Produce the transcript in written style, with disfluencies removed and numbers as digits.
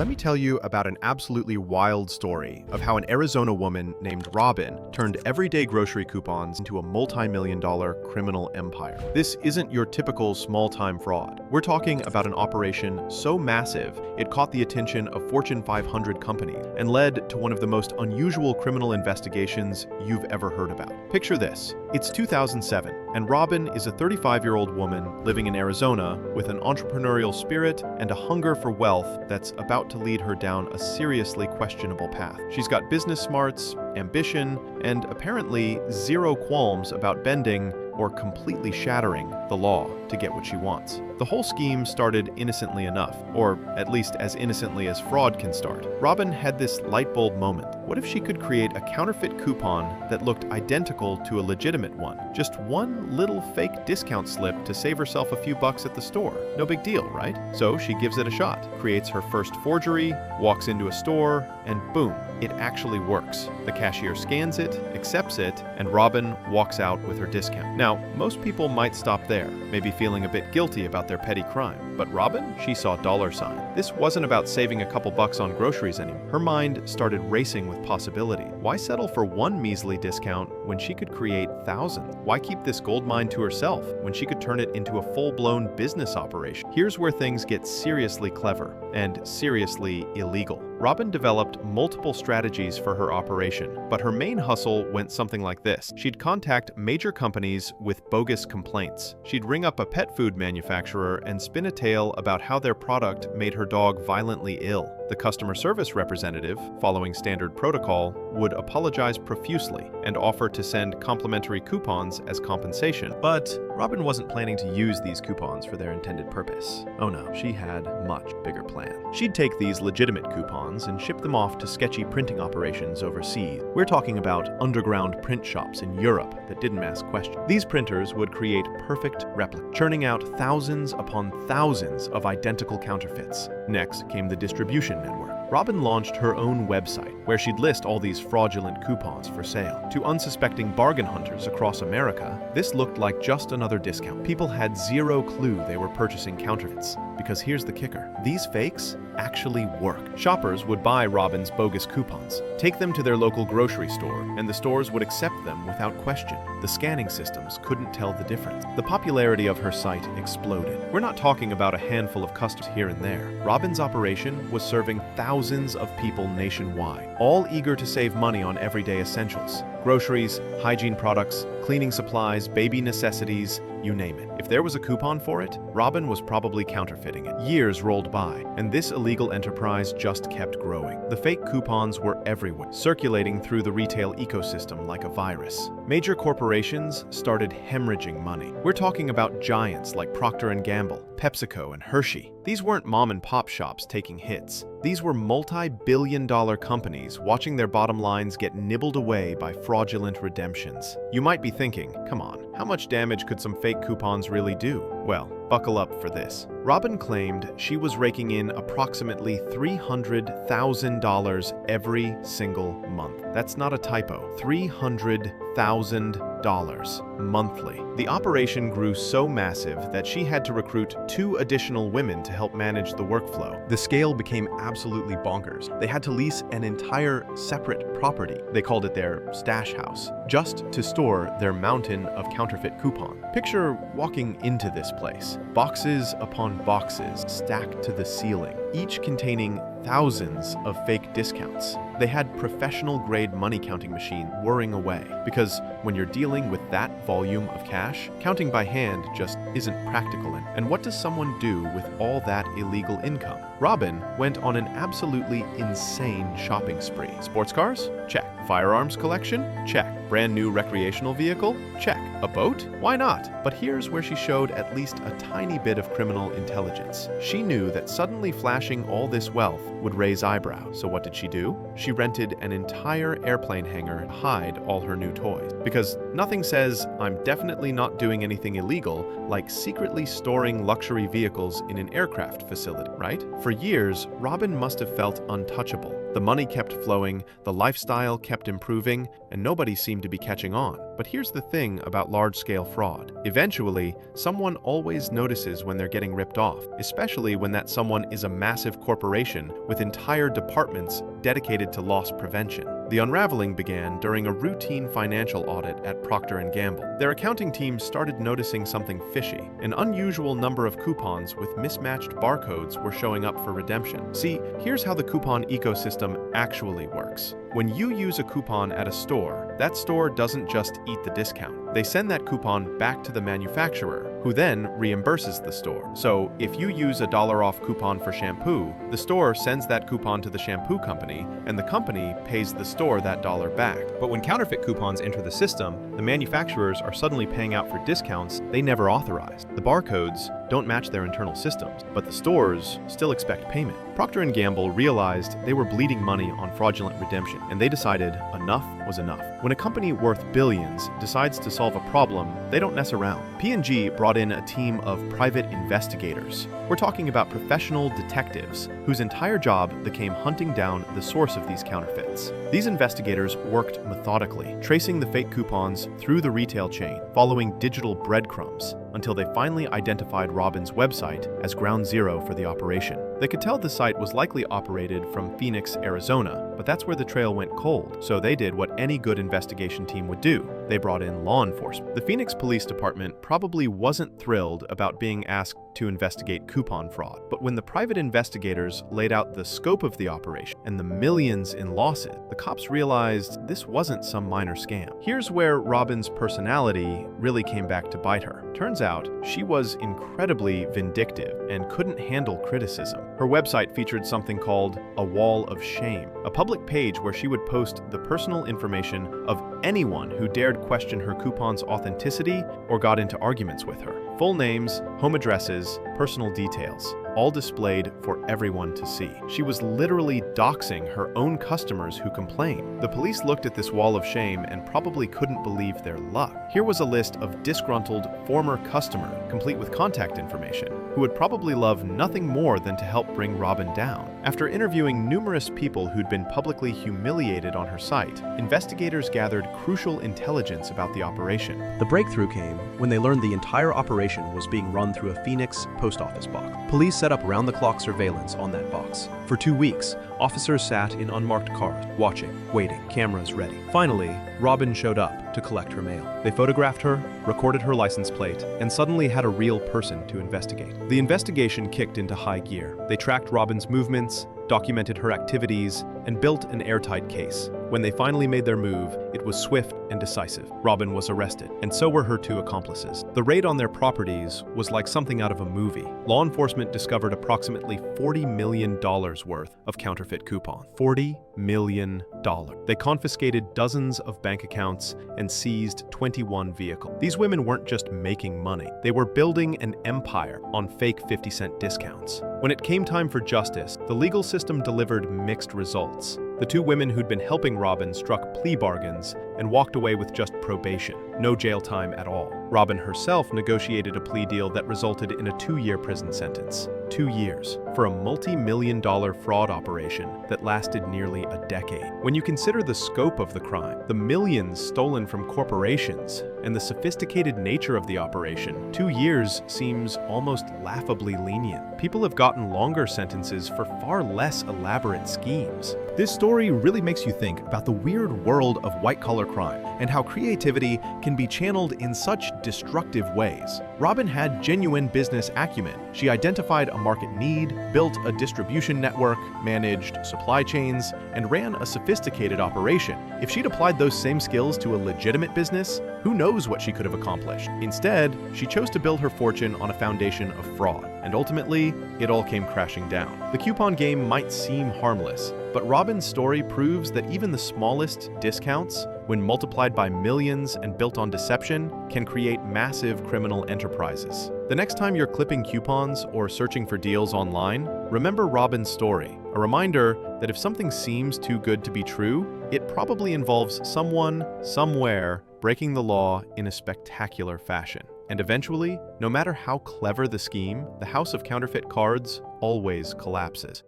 Let me tell you about an absolutely wild story of how an Arizona woman named Robin turned everyday grocery coupons into a multi-million-dollar criminal empire. This isn't your typical small-time fraud. We're talking about an operation so massive it caught the attention of Fortune 500 companies and led to one of the most unusual criminal investigations you've ever heard about. Picture this. It's 2007, and Robin is a 35-year-old woman living in Arizona with an entrepreneurial spirit and a hunger for wealth that's about to lead her down a seriously questionable path. She's got business smarts, ambition, and apparently zero qualms about bending or completely shattering the law to get what she wants. The whole scheme started innocently enough, or at least as innocently as fraud can start. Robin had this light bulb moment. What if she could create a counterfeit coupon that looked identical to a legitimate one? Just one little fake discount slip to save herself a few bucks at the store. No big deal, right? So she gives it a shot, creates her first forgery, walks into a store, and boom, it actually works. The cashier scans it, accepts it, and Robin walks out with her discount. Now, most people might stop there, maybe feeling a bit guilty about their petty crime. But Robin, she saw dollar sign. This wasn't about saving a couple bucks on groceries anymore. Her mind started racing with possibility. Why settle for one measly discount when she could create thousands? Why keep this gold mine to herself when she could turn it into a full-blown business operation? Here's where things get seriously clever and seriously illegal. Robin developed multiple strategies for her operation, but her main hustle went something like this. She'd contact major companies with bogus complaints. She'd ring up a pet food manufacturer and spin a tale about how their product made her dog violently ill. The customer service representative, following standard protocol, would apologize profusely and offer to send complimentary coupons as compensation. But Robin wasn't planning to use these coupons for their intended purpose. Oh no, she had a much bigger plan. She'd take these legitimate coupons and ship them off to sketchy printing operations overseas. We're talking about underground print shops in Europe that didn't ask questions. These printers would create perfect replicas, churning out thousands upon thousands of identical counterfeits. Next came the distribution network. Robin launched her own website where she'd list all these fraudulent coupons for sale. To unsuspecting bargain hunters across America, this looked like just another discount. People had zero clue they were purchasing counterfeits, because here's the kicker. These fakes actually work. Shoppers would buy Robin's bogus coupons, take them to their local grocery store, and the stores would accept them without question. The scanning systems couldn't tell the difference. The popularity of her site exploded. We're not talking about a handful of customers here and there. Robin's operation was serving thousands of people nationwide, all eager to save money on everyday essentials. Groceries, hygiene products, cleaning supplies, baby necessities, you name it. If there was a coupon for it, Robin was probably counterfeiting it. Years rolled by, and this illegal enterprise just kept growing. The fake coupons were everywhere, circulating through the retail ecosystem like a virus. Major corporations started hemorrhaging money. We're talking about giants like Procter & Gamble, PepsiCo, and Hershey. These weren't mom-and-pop shops taking hits. These were multi-billion-dollar companies watching their bottom lines get nibbled away by fraudulent redemptions. You might be thinking, come on, how much damage could some fake coupons really do? Well, buckle up for this. Robin claimed she was raking in approximately $300,000 every single month. That's not a typo. $300,000 monthly. The operation grew so massive that she had to recruit 2 additional women to help manage the workflow. The scale became absolutely bonkers. They had to lease an entire separate property. They called it their stash house, just to store their mountain of counterfeit coupons. Picture walking into this place. Boxes upon boxes stacked to the ceiling, each containing thousands of fake discounts. They had professional-grade money-counting machine whirring away, because when you're dealing with that volume of cash, counting by hand just isn't practical. And what does someone do with all that illegal income? Robin went on an absolutely insane shopping spree. Sports cars? Check. Firearms collection? Check. Brand new recreational vehicle? Check. A boat? Why not? But here's where she showed at least a tiny bit of criminal intelligence. She knew that suddenly flashing all this wealth would raise eyebrows. So what did she do? She rented an entire airplane hangar to hide all her new toys. Because nothing says, I'm definitely not doing anything illegal, like secretly storing luxury vehicles in an aircraft facility, right? For years, Robin must have felt untouchable. The money kept flowing, the lifestyle kept improving, and nobody seemed to be catching on. But here's the thing about large-scale fraud. Eventually, someone always notices when they're getting ripped off, especially when that someone is a massive corporation with entire departments dedicated to loss prevention. The unraveling began during a routine financial audit at Procter & Gamble. Their accounting team started noticing something fishy. An unusual number of coupons with mismatched barcodes were showing up for redemption. See, here's how the coupon ecosystem actually works. When you use a coupon at a store, that store doesn't just eat the discount. They send that coupon back to the manufacturer, who then reimburses the store. So if you use a $1 off coupon for shampoo, the store sends that coupon to the shampoo company, and the company pays the store that dollar back. But when counterfeit coupons enter the system, the manufacturers are suddenly paying out for discounts they never authorized. The barcodes don't match their internal systems, but the stores still expect payment. Procter & Gamble realized they were bleeding money on fraudulent redemption, and they decided enough was enough. When a company worth billions decides to solve a problem, they don't mess around. P&G brought in a team of private investigators. We're talking about professional detectives whose entire job became hunting down the source of these counterfeits. These investigators worked methodically, tracing the fake coupons through the retail chain, following digital breadcrumbs, until they finally identified Robin's website as ground zero for the operation. They could tell the site was likely operated from Phoenix, Arizona, but that's where the trail went cold, so they did what any good investigation team would do. They brought in law enforcement. The Phoenix Police Department probably wasn't thrilled about being asked to investigate coupon fraud, but when the private investigators laid out the scope of the operation and the millions in losses, the cops realized this wasn't some minor scam. Here's where Robin's personality really came back to bite her. Turns out, she was incredibly vindictive and couldn't handle criticism. Her website featured something called a wall of shame, a public page where she would post the personal information of anyone who dared question her coupon's authenticity or got into arguments with her. Full names, home addresses, personal details, all displayed for everyone to see. She was literally doxing her own customers who complained. The police looked at this wall of shame and probably couldn't believe their luck. Here was a list of disgruntled former customers, complete with contact information, who would probably love nothing more than to help bring Robin down. After interviewing numerous people who'd been publicly humiliated on her site, investigators gathered crucial intelligence about the operation. The breakthrough came when they learned the entire operation was being run through a Phoenix post office box. Police set up round-the-clock surveillance on that box. For 2 weeks, officers sat in unmarked cars, watching, waiting, cameras ready. Finally, Robin showed up to collect her mail. They photographed her, recorded her license plate, and suddenly had a real person to investigate. The investigation kicked into high gear. They tracked Robin's movements, documented her activities, and built an airtight case. When they finally made their move, it was swift and decisive. Robin was arrested, and so were her 2 accomplices. The raid on their properties was like something out of a movie. Law enforcement discovered approximately $40 million worth of counterfeit coupons. $40 million. They confiscated dozens of bank accounts and seized 21 vehicles. These women weren't just making money. They were building an empire on fake 50-cent discounts. When it came time for justice, the legal system delivered mixed results. The 2 women who'd been helping Robin struck plea bargains and walked away with just probation, no jail time at all. Robin herself negotiated a plea deal that resulted in a 2-year prison sentence. 2 years for a multi-million-dollar fraud operation that lasted nearly a decade. When you consider the scope of the crime, the millions stolen from corporations, and the sophisticated nature of the operation, 2 years seems almost laughably lenient. People have gotten longer sentences for far less elaborate schemes. This story really makes you think about the weird world of white-collar crime and how creativity can be channeled in such destructive ways. Robin had genuine business acumen. She identified a market need, built a distribution network, managed supply chains, and ran a sophisticated operation. If she'd applied those same skills to a legitimate business, who knows what she could have accomplished? Instead, she chose to build her fortune on a foundation of fraud, and ultimately, it all came crashing down. The coupon game might seem harmless, but Robin's story proves that even the smallest discounts, when multiplied by millions and built on deception, can create massive criminal enterprises. The next time you're clipping coupons or searching for deals online, remember Robin's story, a reminder that if something seems too good to be true, it probably involves someone, somewhere, breaking the law in a spectacular fashion. And eventually, no matter how clever the scheme, the house of counterfeit cards always collapses.